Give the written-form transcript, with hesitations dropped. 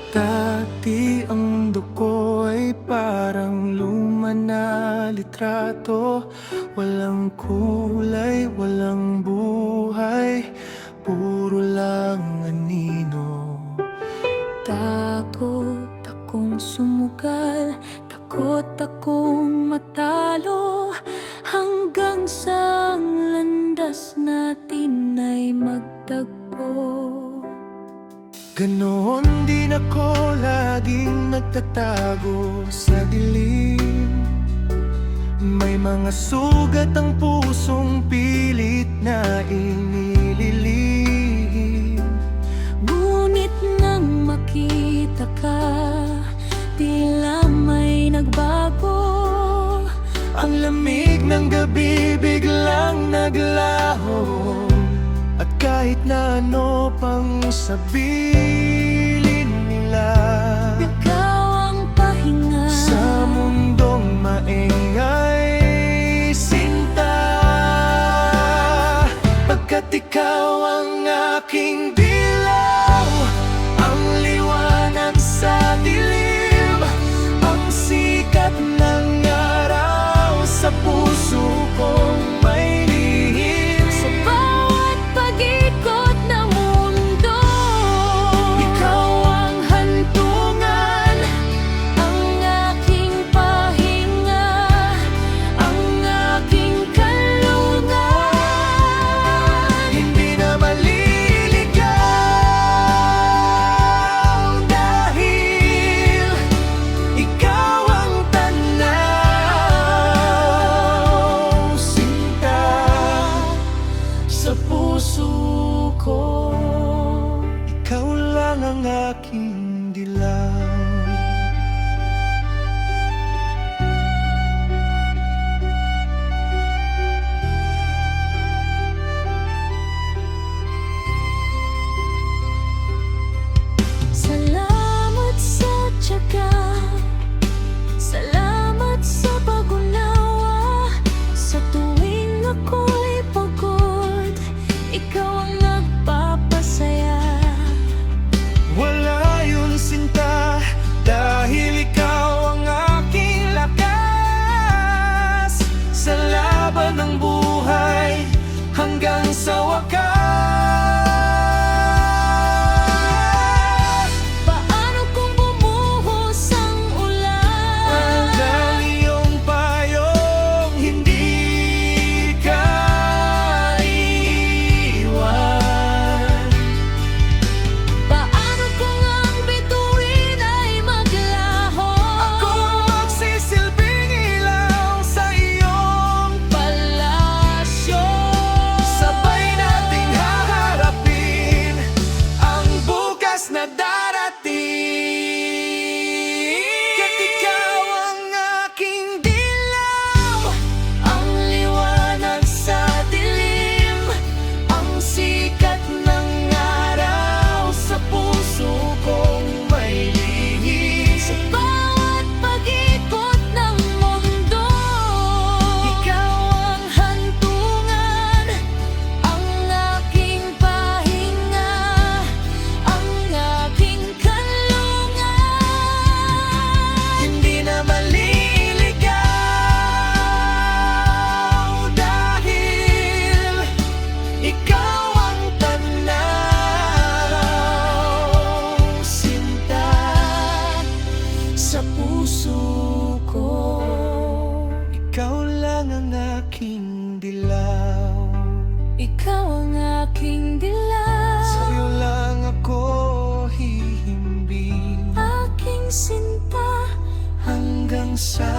Dati ang duko ay parang luma na litrato. Walang kulay, walang buhay, puro lang anino. Takot akong sumugal, takot akong matalo, hanggang sa ang landas natin ay magtagpo. Ganoon din ako laging nagtatago sa dilim. May mga sugat ang pusong pilit na inililihim. Ngunit nang makita ka, tila may nagbago. Ang lamig ng gabi biglang naglaho. At kahit na ano pang sabihin nila, Ikaw ang pahinga sa mundong maingay, sinta. Pagkat ikaw ang aking dilaw, ang liwanag sa dilim, ang sikat ng araw sa puso kong may lihim. sa bawat pag-ikot ng mundo. Ikaw ang hantungan, Ang aking pahinga, ang aking kalungan. hindi na maliligaw, dahil ikaw ang tanaw, sinta, sa puso ko. Ikaw lang ang aking dilaw. Salamat sa tiyaga, salamat sa pag-unawa. Sa tuwing ako'y pagod, ikaw ang nagpapasaya. Wala yun, sinta, dahil ikaw ang aking lakas sa laban ng buhay hanggang sa wakas. Paano kung bumuhos ang ulan? Hanggang iyong payong hindi ka iiwan. Paano kung ang bituin ay maglaho? Ako magsisilbing ilaw sa iyong Palasyo, sabay nating haharapin ang bukas na darating. Kat ikaw ang aking dilaw, ang liwanag sa dilim, ang sikat ng araw sa puso kong may lihim. sa bawat pag-ikot ng mundo. Ikaw ang hantungan, ang aking pahinga, ang aking kalungan. hindi na maliligaw, dahil ikaw ang tanaw, sinta, sa puso ko. Ikaw lang ang aking dilaw. Ikaw ang aking dilaw, Sa'yo lang ako hihimbing aking sinta. hanggang sa